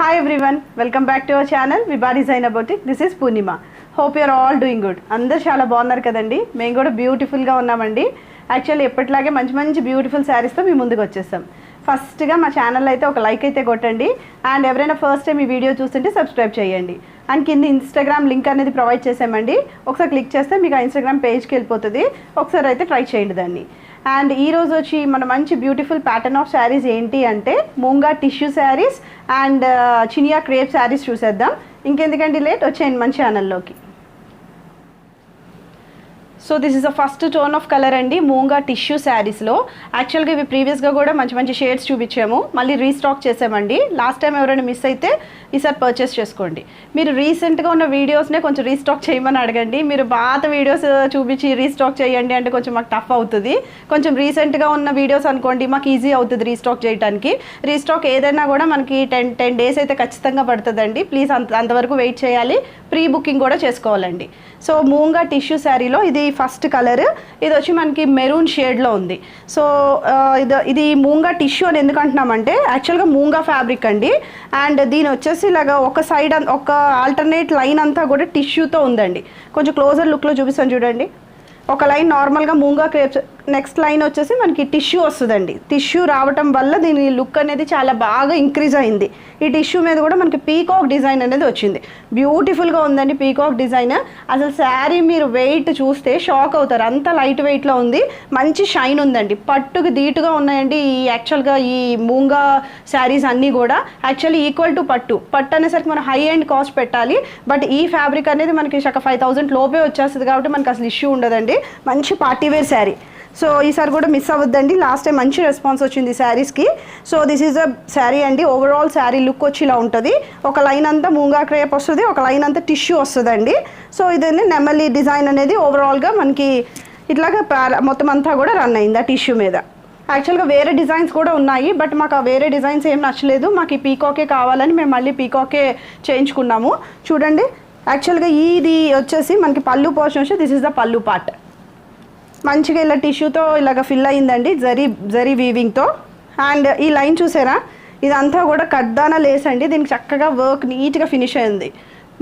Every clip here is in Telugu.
Hi everyone, welcome back to our channel Vibha Designer Boutique. This is Poonima. Hope you are all doing good. అందరూ చాలా బాగున్నారు కదండి. మేము కూడా బ్యూటిఫుల్ గా ఉన్నామండి. యాక్చువల్లీ ఎప్పటిలాగే మంచి బ్యూటిఫుల్ సారీస్ తో మీ ముందుకు వచ్చేసాం. ఫస్ట్ గా మా ఛానల్ అయితే ఒక లైక్ అయితే కొట్టండి అండ్ ఎవరైనా ఫస్ట్ టైం ఈ వీడియో చూస్తుంటే సబ్స్క్రైబ్ చేయండి. అండ్ కింద ఇన్స్టాగ్రామ్ లింక్ అనేది ప్రొవైడ్ చేసామండి. ఒకసారి క్లిక్ చేస్తే మీకు ఆ ఇన్స్టాగ్రామ్ పేజ్కి వెళ్ళిపోతుంది. ఒకసారి అయితే ట్రై చేయండి దాన్ని. అండ్ ఈ రోజు వచ్చి మన మంచి బ్యూటిఫుల్ ప్యాటర్న్ ఆఫ్ శారీస్ ఏంటి అంటే మూంగా టిష్యూ శారీస్ అండ్ చినియా క్రేప్ శారీస్ చూసేద్దాం. ఇంకెందుకంటే లేట్ వచ్చేయండి మన ఛానల్లోకి. So this is the first tone of colour అండి మూంగా టిష్యూ శారీస్లో. యాక్చువల్గా ఇవి ప్రీవియస్గా కూడా మంచి షేడ్స్ చూపించాము, మళ్ళీ రీస్టాక్ చేసామండి. లాస్ట్ టైం ఎవరైనా మిస్ అయితే ఈసారి పర్చేస్ చేసుకోండి. మీరు రీసెంట్గా ఉన్న వీడియోస్నే కొంచెం రీస్టాక్ చేయమని అడగండి. మీరు పాత వీడియోస్ చూపించి రీస్టాక్ చేయండి అంటే కొంచెం మాకు టఫ్ అవుతుంది. కొంచెం రీసెంట్గా ఉన్న వీడియోస్ అనుకోండి మాకు ఈజీ అవుతుంది రీస్టాక్ చేయడానికి. రీస్టాక్ ఏదైనా కూడా మనకి 10 డేస్ అయితే ఖచ్చితంగా పడుతుందండి. ప్లీజ్ అంతవరకు వెయిట్ చేయాలి. ప్రీ బుకింగ్ కూడా చేసుకోవాలండి. సో మూంగా టిష్యూ శారీలో ఇది ఫస్ట్ కలర్. ఇది వచ్చి మనకి మెరూన్ షేడ్లో ఉంది. సో ఇది మూంగా టిష్యూ అని ఎందుకు అంటున్నామంటే యాక్చువల్గా మూంగా ఫ్యాబ్రిక్ అండి. అండ్ దీని వచ్చేసి ఇలాగా ఒక సైడ్ ఒక ఆల్టర్నేట్ లైన్ అంతా కూడా టిష్యూతో ఉందండి. కొంచెం క్లోజర్ లుక్లో చూపిస్తాను చూడండి. ఒక లైన్ నార్మల్గా మూంగా క్రేప్స్, నెక్స్ట్ లైన్ వచ్చేసి మనకి టిష్యూ వస్తుందండి. టిష్యూ రావటం వల్ల దీని లుక్ అనేది చాలా బాగా ఇంక్రీజ్ అయింది. ఈ టిష్యూ మీద కూడా మనకి పీకాక్ డిజైన్ అనేది వచ్చింది. బ్యూటిఫుల్గా ఉందండి పీకాక్ డిజైన్. అసలు శారీ మీరు వెయిట్ చూస్తే షాక్ అవుతారు, అంత లైట్ వెయిట్లో ఉంది. మంచి షైన్ ఉందండి, పట్టుకు ధీటుగా ఉన్నాయండి. ఈ యాక్చువల్గా ఈ మూంగా శారీస్ అన్నీ కూడా యాక్చువల్లీ ఈక్వల్ టు పట్టు అనేసరికి మనం హై అండ్ కాస్ట్ పెట్టాలి. బట్ ఈ ఫ్యాబ్రిక్ అనేది మనకి 5,000 లోపే వచ్చేస్తుంది కాబట్టి మనకి అసలు ఇష్యూ ఉండదండి. మంచి పార్టీవేర్ శారీ. సో ఈసారి కూడా మిస్ అవ్వద్దండి. లాస్ట్ టైం మంచి రెస్పాన్స్ వచ్చింది శారీస్కి. So this is a sari అండి. ఓవరాల్ శారీ లుక్ వచ్చి ఇలా ఉంటుంది. ఒక లైన్ అంతా మూంగా క్రేప్ వస్తుంది, ఒక లైన్ అంతా టిష్యూ వస్తుందండి. సో ఇదండి నెమలి డిజైన్ అనేది ఓవరాల్గా మనకి ఇట్లాగా మొత్తం అంతా కూడా రన్ అయింది ఆ టిష్యూ మీద. యాక్చువల్గా వేరే డిజైన్స్ కూడా ఉన్నాయి, బట్ మాకు ఆ వేరే డిజైన్స్ ఏం నచ్చలేదు. మాకు ఈ పీకాకే కావాలని మేము మళ్ళీ పీకాకే చేయించుకున్నాము. చూడండి యాక్చువల్గా ఇది వచ్చేసి మనకి పళ్ళు పోర్షన్ వచ్చి దిస్ ఇస్ ద పళ్ళు పార్ట్. మంచిగా ఇలా టిష్యూతో ఇలాగ ఫిల్ అయిందండి జరీ వీవింగ్తో. అండ్ ఈ లైన్ చూసారా, ఇదంతా కూడా కడ్దానా లేస్ అండి. దీనికి చక్కగా వర్క్ నీట్గా ఫినిష్ అయింది.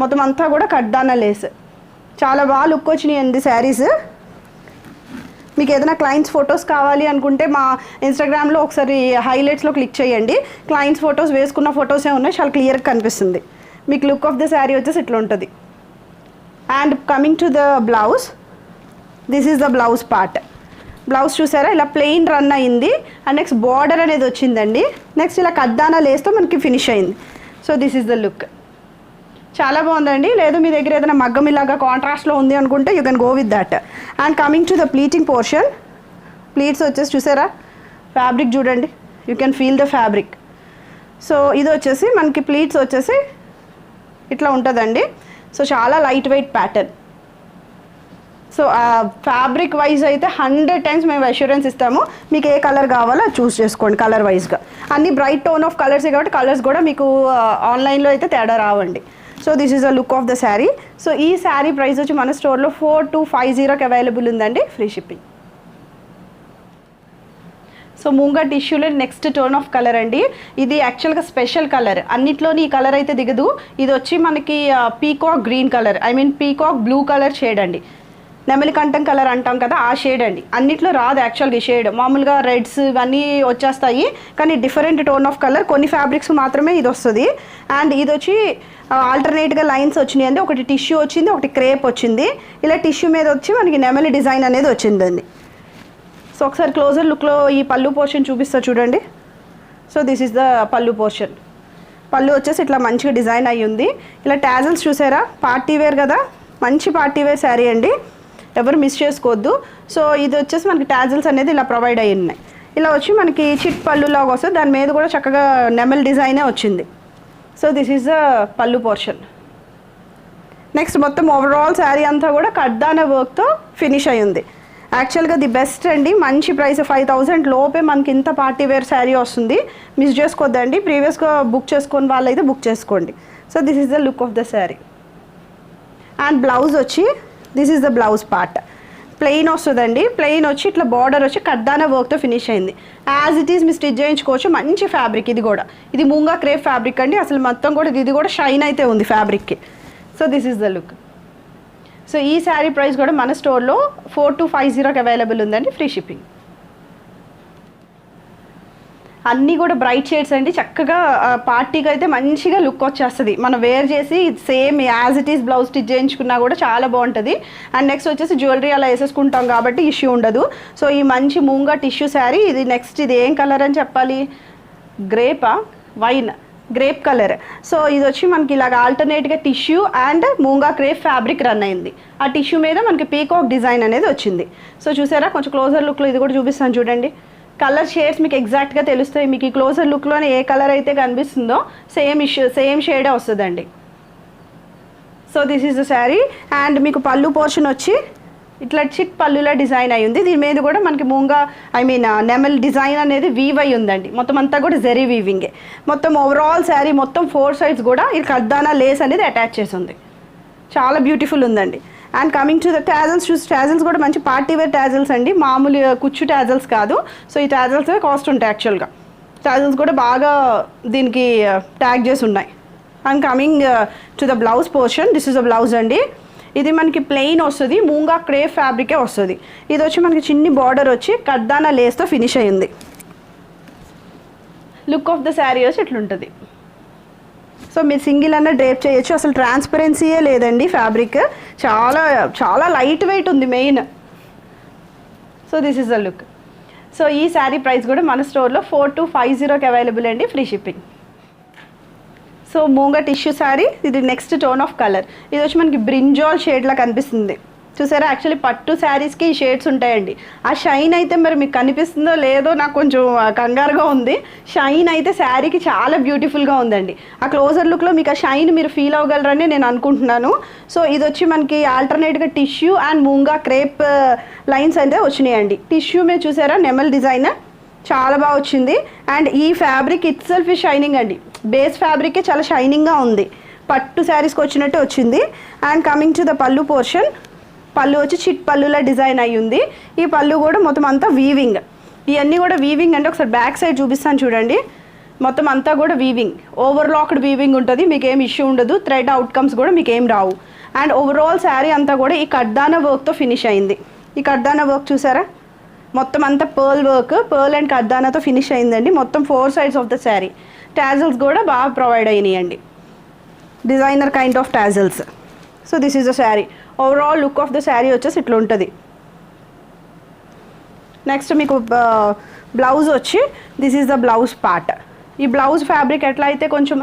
మొత్తం అంతా కూడా కడ్దానా లేస్. చాలా బాగా లుక్ వచ్చినాయి అండి శారీస్. మీకు ఏదైనా క్లయింట్స్ ఫొటోస్ కావాలి అనుకుంటే మా ఇన్స్టాగ్రామ్లో ఒకసారి హైలైట్స్లో క్లిక్ చేయండి. క్లయింట్స్ ఫొటోస్ వేసుకున్న ఫొటోసే ఉన్నాయి, చాలా క్లియర్గా కనిపిస్తుంది. మీకు లుక్ ఆఫ్ ద శారీ వచ్చేసి ఇట్లా ఉంటుంది. And coming to the blouse, this is the blouse part. Blouse చూసారా ఇలా ప్లెయిన్ రన్ అయింది. అండ్ నెక్స్ట్ బార్డర్ అనేది వచ్చిందండి. నెక్స్ట్ ఇలా కద్దానా లేస్తో మనకి ఫినిష్ అయింది. So this is the look. చాలా బాగుందండి. లేదు మీ దగ్గర ఏదైనా మగ్గం ఇలాగా కాంట్రాస్ట్లో ఉంది అనుకుంటే you can go with that. And coming to the pleating portion, pleats వచ్చేసి చూసారా, ఫ్యాబ్రిక్ చూడండి, you can feel the fabric. So ఇది వచ్చేసి మనకి ప్లీట్స్ వచ్చేసి ఇట్లా ఉంటుందండి. సో చాలా light weight pattern. So fabric wise అయితే 100 times మేము అష్యూరెన్స్ ఇస్తాము. మీకు ఏ కలర్ కావాలో అది చూస్ చేసుకోండి కలర్ వైజ్గా. అన్ని బ్రైట్ టోన్ ఆఫ్ కలర్సే కాబట్టి కలర్స్ కూడా మీకు ఆన్లైన్లో అయితే తేడా రావండి. So this is the look of the sari. So ఈ శారీ ప్రైస్ వచ్చి మన స్టోర్లో 4250కి అవైలబుల్ ఉందండి, ఫ్రీ షిప్పింగ్. సో మూంగా టిష్యూలో నెక్స్ట్ టోన్ ఆఫ్ కలర్ అండి. ఇది యాక్చువల్గా స్పెషల్ కలర్, అన్నిట్లోని ఈ కలర్ అయితే దిగదు. ఇది వచ్చి మనకి peacock green colour, I mean peacock blue colour shade అండి. నెమలి కంఠం కలర్ అంటాం కదా ఆ షేడ్ అండి. అన్నిట్లో రాదు యాక్చువల్గా ఈ షేడ్. మామూలుగా రెడ్స్ ఇవన్నీ వచ్చేస్తాయి, కానీ డిఫరెంట్ టోన్ ఆఫ్ కలర్. కొన్ని ఫ్యాబ్రిక్స్ మాత్రమే ఇది వస్తుంది. అండ్ ఇది వచ్చి ఆల్టర్నేట్గా లైన్స్ వచ్చినాయి అండి. ఒకటి టిష్యూ వచ్చింది, ఒకటి క్రేప్ వచ్చింది. ఇలా టిష్యూ మీద వచ్చి మనకి నెమలి డిజైన్ అనేది వచ్చిందండి. సో ఒకసారి క్లోజర్ లుక్లో ఈ పళ్ళు పోర్షన్ చూపిస్తా చూడండి. సో దిస్ ఈస్ ద పళ్ళు పోర్షన్. పళ్ళు వచ్చేసి ఇట్లా మంచిగా డిజైన్ అయ్యి ఉంది. ఇలా టాజల్స్ చూసారా, పార్టీ వేర్ కదా, మంచి పార్టీ వేర్ శారీ అండి, ఎవరు మిస్ చేసుకోవద్దు. సో ఇది వచ్చేసి మనకి టాజల్స్ అనేది ఇలా ప్రొవైడ్ అయ్యి ఉన్నాయి. ఇలా వచ్చి మనకి చిట్ పళ్ళు లాగా వస్తుంది, దాని మీద కూడా చక్కగా నెమల్ డిజైనే వచ్చింది. సో దిస్ ఈజ్ ద పళ్ళు పోర్షన్. నెక్స్ట్ మొత్తం ఓవరాల్ శారీ అంతా కూడా కడ్దానా వర్క్తో ఫినిష్ అయ్యి ఉంది. యాక్చువల్గా ది బెస్ట్ అండి, మంచి ప్రైస్ 5000 లోపే మనకి ఇంత పార్టీ వేర్ శారీ వస్తుంది. మిస్ చేసుకోవద్దండి. ప్రీవియస్గా బుక్ చేసుకొని వాళ్ళైతే బుక్ చేసుకోండి. So this is the look of the sari. And blouse వచ్చి this is the blouse part. Plain వస్తుందండి. ప్లెయిన్ వచ్చి ఇట్లా బార్డర్ వచ్చి కడ్దానా వర్క్తో ఫినిష్ అయింది. యాజ్ ఇట్ ఈస్ మీరు స్టిచ్ చేయించుకోవచ్చు. మంచి ఫ్యాబ్రిక్ ఇది కూడా. ఇది మూంగా క్రేప్ ఫ్యాబ్రిక్ అండి. అసలు మొత్తం కూడా ఇది కూడా షైన్ అయితే ఉంది ఫ్యాబ్రిక్కి. So this is the look. So ఈ శారీ ప్రైస్ కూడా మన స్టోర్లో 4250కి అవైలబుల్ ఉందండి. Free shipping. అన్నీ కూడా బ్రైట్ షేడ్స్ అండి. చక్కగా పార్టీకి అయితే మంచిగా లుక్ వచ్చేస్తుంది. మనం వేర్ చేసి same as it is blouse stitch చేయించుకున్నా కూడా చాలా బాగుంటుంది. అండ్ నెక్స్ట్ వచ్చేసి జ్యువెలరీ అలా వేసేసుకుంటాం కాబట్టి ఇష్యూ ఉండదు. సో ఈ మంచి మూంగా టిష్యూ శారీ ఇది నెక్స్ట్. ఇది ఏం కలర్ అని చెప్పాలి? గ్రేపా వైన్ గ్రేప్ కలర్. సో ఇది వచ్చి మనకి ఇలాగ ఆల్టర్నేట్గా tissue and moonga crepe fabric run అయింది. ఆ టిష్యూ మీద మనకి పీకాక్ డిజైన్ అనేది వచ్చింది. సో చూసారా కొంచెం క్లోజర్ లుక్లో ఇది కూడా చూపిస్తాను చూడండి. కలర్ షేడ్స్ మీకు ఎగ్జాక్ట్గా తెలుస్తాయి. మీకు ఈ క్లోజర్ లుక్లోనే ఏ కలర్ అయితే కనిపిస్తుందో సేమ్ షేడే వస్తుందండి. So this is the sari. And మీకు పళ్ళు పోర్షన్ వచ్చి ఇట్లా చిట్ పళ్ళులా డిజైన్ అయి ఉంది. దీని మీద కూడా మనకి మూంగా నెమల్ డిజైన్ అనేది వీవ్ అయి ఉందండి. మొత్తం అంతా కూడా జరీ వీవింగే. మొత్తం ఓవరాల్ శారీ మొత్తం 4 సైడ్స్ కూడా ఈ కర్దానా లేస్ అనేది అటాచ్ చేసి ఉంది. చాలా బ్యూటిఫుల్ ఉందండి. And coming to the tassels. Tassels కూడా మంచి పార్టీ వేర్ టాజల్స్ అండి. మామూలు కుచ్చు టాజల్స్ కాదు. సో ఈ టాజల్స్ కాస్ట్ ఉంటాయి యాక్చువల్గా. టాజల్స్ కూడా బాగా దీనికి ట్యాగ్ చేసి ఉన్నాయి. And coming to the blouse portion. This is the blouse అండి. ఇది మనకి ప్లెయిన్ వస్తుంది. మూంగా క్రేప్ ఫ్యాబ్రికే వస్తుంది. ఇది వచ్చి మనకి చిన్ని బార్డర్ వచ్చి కర్దానా లేస్తో ఫినిష్ అయ్యింది. లుక్ ఆఫ్ ద శారీ వచ్చి ఇట్లుంటుంది. సో మీరు సింగిల్ అన్న డ్రేప్ చేయొచ్చు. అసలు ట్రాన్స్పరెన్సీయే లేదండి ఫ్యాబ్రిక్. చాలా చాలా లైట్ వెయిట్ ఉంది main. So this is the look. So ఈ శారీ ప్రైస్ కూడా మన స్టోర్లో 4250కి అవైలబుల్ అండి. Free shipping. So మూంగా tissue sari. ఇది నెక్స్ట్ టోన్ ఆఫ్ కలర్. ఇది వచ్చి మనకి బ్రింజాల్ షేడ్లా కనిపిస్తుంది. చూసారా యాక్చువల్లీ పట్టు శారీస్కి ఈ షేడ్స్ ఉంటాయండి. ఆ షైన్ అయితే మరి మీకు కనిపిస్తుందో లేదో నాకు కొంచెం కంగారుగా ఉంది. షైన్ అయితే శారీకి చాలా బ్యూటిఫుల్గా ఉందండి. ఆ క్లోజర్ లుక్లో మీకు ఆ షైన్ మీరు ఫీల్ అవ్వగలరని నేను అనుకుంటున్నాను. సో ఇది వచ్చి మనకి ఆల్టర్నేట్గా tissue and moonga crepe lines అయితే వచ్చినాయండి. టిష్యూ మీద చూసారా నెమల్ డిజైన్ చాలా బాగా వచ్చింది. అండ్ ఈ ఫ్యాబ్రిక్ ఇట్ సెల్ఫ్ ఈ షైనింగ్ అండి. బేస్ ఫ్యాబ్రికే చాలా షైనింగ్గా ఉంది. పట్టు శారీస్కి వచ్చినట్టే వచ్చింది. అండ్ కమింగ్ టు ద పళ్ళు పోర్షన్. పళ్ళు వచ్చి చిట్ పళ్ళులా డిజైన్ అయ్యి ఉంది. ఈ పళ్ళు కూడా మొత్తం అంతా వీవింగ్. ఇవన్నీ కూడా వీవింగ్ అంటే ఒకసారి బ్యాక్ సైడ్ చూపిస్తాను చూడండి. మొత్తం అంతా కూడా వీవింగ్, ఓవర్లాక్డ్ వీవింగ్ ఉంటుంది. మీకు ఏం ఇష్యూ ఉండదు. థ్రెడ్ అవుట్కమ్స్ కూడా మీకు ఏం రావు. అండ్ ఓవరాల్ శారీ అంతా కూడా ఈ కర్దానా వర్క్తో ఫినిష్ అయింది. ఈ కర్దానా వర్క్ చూసారా మొత్తం అంతా పర్ల్ వర్క్, పర్ల్ అండ్ కర్దానాతో ఫినిష్ అయిందండి. మొత్తం 4 sides of the sari. Tassels కూడా బాగా ప్రొవైడ్ అయినాయండి. Designer kind of tassels. So this is the sari. Overall look of the sari వచ్చేసి ఇట్లా ఉంటుంది. నెక్స్ట్ మీకు బ్లౌజ్ వచ్చి this is the blouse part. ఈ బ్లౌజ్ ఫ్యాబ్రిక్ ఎట్లా అయితే కొంచెం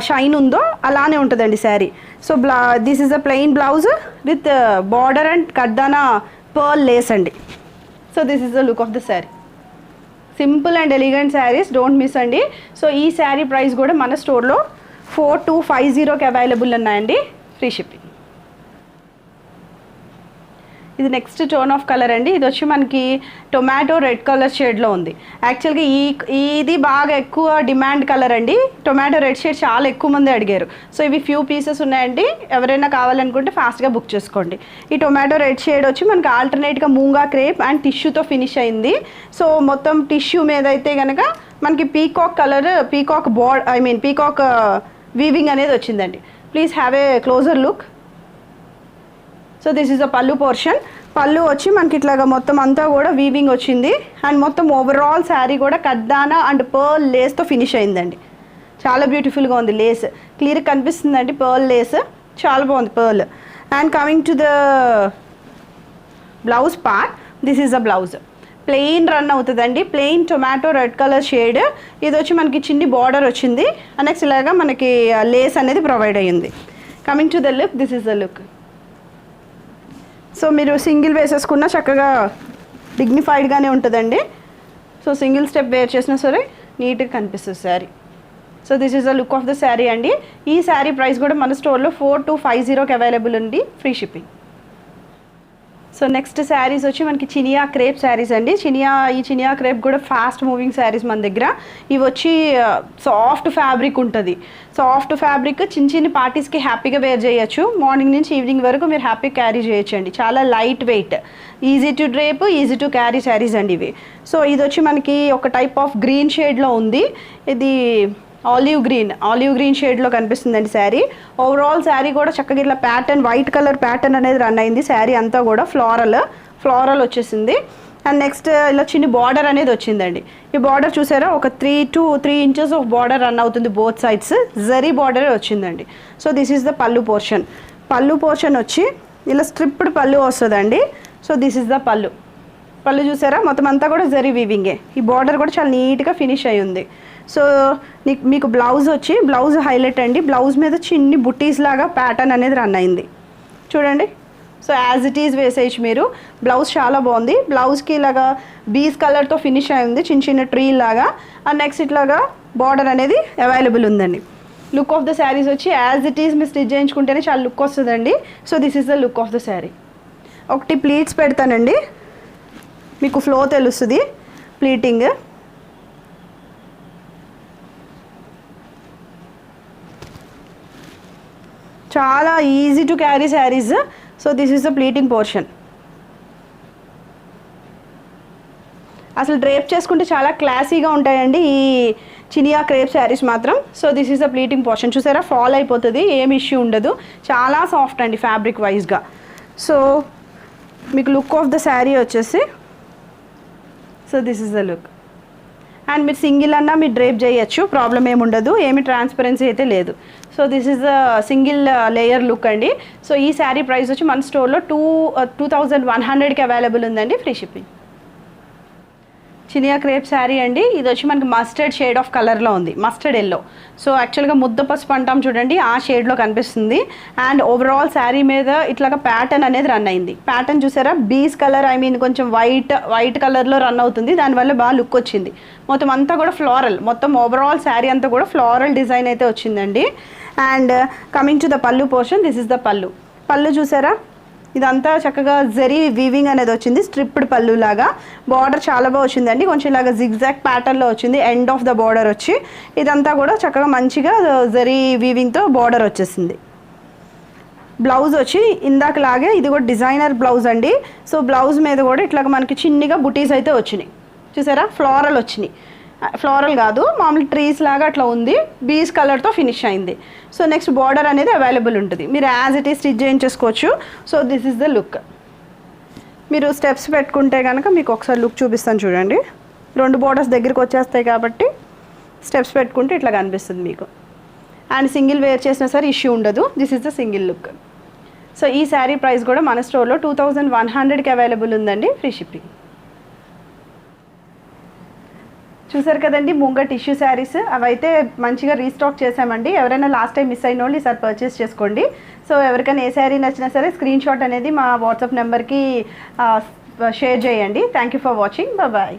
షైన్ ఉందో అలానే ఉంటుందండి sari. So this is the plain blouse with border and కర్దానా పర్ల్ లేస్ అండి. So this is the look of the sari. Simple and elegant saris, don't miss అండి. సో ఈ శారీ ప్రైస్ కూడా మన స్టోర్లో 4250కి అవైలబుల్ ఉన్నాయండి. Free shipping. ఇది నెక్స్ట్ టోన్ ఆఫ్ కలర్ అండి. ఇది వచ్చి మనకి టొమాటో రెడ్ కలర్ షేడ్లో ఉంది. యాక్చువల్గా ఇది బాగా ఎక్కువ డిమాండ్ కలర్ అండి. టొమాటో రెడ్ షేడ్ చాలా ఎక్కువ మంది అడిగారు. సో ఇవి ఫ్యూ పీసెస్ ఉన్నాయండి. ఎవరైనా కావాలనుకుంటే ఫాస్ట్గా బుక్ చేసుకోండి. ఈ టొమాటో రెడ్ షేడ్ వచ్చి మనకి ఆల్టర్నేట్గా మూంగా క్రేప్ అండ్ టిష్యూతో ఫినిష్ అయింది. సో మొత్తం టిష్యూ మీద అయితే కనుక మనకి peacock colour, peacock peacock weaving అనేది వచ్చిందండి. Please have a closer look. So this is a పళ్ళు పోర్షన్. పళ్ళు వచ్చి మనకి ఇట్లాగా మొత్తం అంతా కూడా వీవింగ్ వచ్చింది. అండ్ మొత్తం ఓవరాల్ శారీ కూడా కర్దానా అండ్ పర్ల్ లేస్తో ఫినిష్ అయిందండి. చాలా బ్యూటిఫుల్గా ఉంది. లేస్ క్లియర్గా కనిపిస్తుందండి. పర్ల్ లేస్ చాలా బాగుంది pearl. And coming to the blouse part. This is the blouse. Plain run అవుతుందండి. Plain tomato red colour shade. ఇది వచ్చి మనకి చిన్ని బార్డర్ వచ్చింది. నెక్స్ట్ ఇలాగా మనకి లేస్ అనేది ప్రొవైడ్ అయ్యింది. Coming to the look. This is the look. So మీరు సింగిల్ వేసేసుకున్నా చక్కగా డిగ్నిఫైడ్గానే ఉంటుందండి. సో సింగిల్ స్టెప్ వేర్ చేసినా సరే నీట్గా కనిపిస్తుంది sari. So this is the look of the sari అండి. ఈ శారీ ప్రైస్ కూడా మన స్టోర్లో 4250కి అవైలబుల్ ఉంది. Free shipping. So next saris వచ్చి మనకి చినియా క్రేప్ శారీస్ అండి. ఈ చినియా క్రేప్ కూడా ఫాస్ట్ మూవింగ్ శారీస్ మన దగ్గర. ఇవి వచ్చి సాఫ్ట్ ఫ్యాబ్రిక్ ఉంటుంది. సాఫ్ట్ ఫ్యాబ్రిక్ చిన్న పార్టీస్కి హ్యాపీగా వేర్ చేయొచ్చు. మార్నింగ్ నుంచి ఈవినింగ్ వరకు మీరు హ్యాపీ క్యారీ చేయొచ్చు అండి. చాలా light weight, easy to drape, easy to carry saris అండి ఇవి. సో ఇది వచ్చి మనకి ఒక టైప్ ఆఫ్ గ్రీన్ షేడ్లో ఉంది. ఇది ఆలివ్ గ్రీన్ షేడ్లో కనిపిస్తుందండి శారీ. ఓవరాల్ శారీ కూడా చక్కగా ఇట్లా ప్యాటర్న్, వైట్ కలర్ ప్యాటర్న్ అనేది రన్ అయింది. శారీ అంతా కూడా ఫ్లోరల్ వచ్చేసింది. అండ్ నెక్స్ట్ ఇలా చిన్న బార్డర్ అనేది వచ్చిందండి. ఈ బార్డర్ చూసారా, ఒక 3 inches ఆఫ్ బార్డర్ రన్ అవుతుంది బోత్ సైడ్స్. జరీ బార్డర్ వచ్చిందండి. సో దిస్ ఈస్ ద పళ్ళు పోర్షన్ వచ్చి ఇలా స్ట్రిప్డ్ పళ్ళు వస్తుందండి. సో దిస్ ఈస్ ద పళ్ళు చూసారా, మొత్తం అంతా కూడా జరీ వీవింగే. ఈ బార్డర్ కూడా చాలా నీట్గా ఫినిష్ అయి ఉంది. సో మీకు బ్లౌజ్ హైలైట్ అండి. బ్లౌజ్ మీద చిన్ని బుట్టీస్ లాగా ప్యాటర్న్ అనేది రన్ అయింది చూడండి. సో యాజ్ ఇట్ ఈజ్ వేసేయచ్చు మీరు. బ్లౌజ్ చాలా బాగుంది. బ్లౌజ్కి ఇలాగా బీస్ కలర్తో ఫినిష్ అయింది, చిన్న ట్రీ లాగా. అండ్ నెక్స్ట్ ఇట్లాగా బార్డర్ అనేది అవైలబుల్ ఉందండి. లుక్ ఆఫ్ ద శారీస్ వచ్చి యాజ్ ఇట్ ఈజ్ మీరు స్టిచ్ చేయించుకుంటేనే చాలా లుక్ వస్తుందండి. So this is the look of the sari. ఒకటి ప్లీట్స్ పెడతానండి, మీకు ఫ్లో తెలుస్తుంది ప్లీటింగ్. చాలా easy to carry saris. So this is the pleating portion. అసలు డ్రేప్ చేసుకుంటే చాలా క్లాసీగా ఉంటాయండి ఈ చినియా క్రేప్ శారీస్ మాత్రం. So this is the pleating portion. చూసారా, ఫాల్ అయిపోతుంది, ఏం ఇష్యూ ఉండదు. చాలా సాఫ్ట్ అండి ఫ్యాబ్రిక్ వైజ్గా. సో మీకు లుక్ ఆఫ్ ద శారీ వచ్చేసి, so this is the look. And మీరు సింగిల్ అన్నా మీరు డ్రేప్ చేయొచ్చు, ప్రాబ్లం ఏమి ఉండదు, ఏమి ట్రాన్స్పరెన్సీ అయితే లేదు. So this is the single layer look అండి. సో ఈ శారీ ప్రైస్ వచ్చి మన స్టోర్లో 2100కి అవైలబుల్ ఉందండి, free shipping. Chiniya crepe sari అండి. ఇది వచ్చి మనకి మస్టర్డ్ షేడ్ ఆఫ్ కలర్లో ఉంది, మస్టర్డ్ ఎల్లో. సో యాక్చువల్గా ముద్ద పసుపు అంటాం చూడండి, ఆ షేడ్లో కనిపిస్తుంది. అండ్ ఓవరాల్ శారీ మీద ఇట్లాగా ప్యాటర్న్ అనేది రన్ అయింది. ప్యాటర్న్ చూసారా, బీస్ కలర్, కొంచెం వైట్ కలర్లో రన్ అవుతుంది. దానివల్ల బాగా లుక్ వచ్చింది. మొత్తం అంతా కూడా ఫ్లోరల్, మొత్తం ఓవరాల్ శారీ అంతా కూడా ఫ్లోరల్ డిజైన్ అయితే వచ్చిందండి. అండ్ కమింగ్ టు ద పళ్ళు పోర్షన్, దిస్ ఇస్ ద పళ్ళు చూసారా, ఇదంతా చక్కగా జరీ వీవింగ్ అనేది వచ్చింది, స్ట్రిప్డ్ పళ్ళు లాగా. బార్డర్ చాలా బాగా వచ్చిందండి, కొంచెం ఇలాగా జిగ్జాగ్ ప్యాటర్న్లో వచ్చింది. ఎండ్ ఆఫ్ ద బార్డర్ వచ్చి ఇదంతా కూడా చక్కగా మంచిగా జరీ వీవింగ్తో బార్డర్ వచ్చేసింది. బ్లౌజ్ వచ్చి ఇందాకలాగే ఇది కూడా డిజైనర్ బ్లౌజ్ అండి. సో బ్లౌజ్ మీద కూడా ఇట్లాగ మనకి చిన్నగా బుటీస్ అయితే వచ్చినాయి చూసారా, ఫ్లోరల్ వచ్చినాయి. ఫ్లోరల్ కాదు, మామూలు ట్రీస్ లాగా అట్లా ఉంది, బీస్ కలర్తో ఫినిష్ అయింది. సో నెక్స్ట్ బార్డర్ అనేది అవైలబుల్ ఉంటుంది, మీరు యాజ్ ఇట్ ఈస్ స్టిచ్ చేయించేసుకోవచ్చు. So this is the look. మీరు స్టెప్స్ పెట్టుకుంటే కనుక మీకు ఒకసారి లుక్ చూపిస్తాను చూడండి. 2 బార్డర్స్ దగ్గరికి వచ్చేస్తాయి కాబట్టి స్టెప్స్ పెట్టుకుంటే ఇట్లా కనిపిస్తుంది మీకు. అండ్ సింగిల్ వేర్ చేసినా సరే ఇష్యూ ఉండదు. This is the single look. So ఈ శారీ ప్రైస్ కూడా మన స్టోర్లో 2100కి అవైలబుల్ ఉందండి, ఫ్రీ షిప్పింగ్. చూసారు కదండి మూంగా టిష్యూ శారీస్, అవైతే మంచిగా రీస్టాక్ చేసామండి. ఎవరైనా లాస్ట్ టైం మిస్ అయిన వాళ్ళు ఈసారి పర్చేస్ చేసుకోండి. సో ఎవరికైనా ఏ శారీ నచ్చినా సరే స్క్రీన్ షాట్ అనేది మా వాట్సాప్ నెంబర్కి షేర్ చేయండి. Thank you for watching, bye.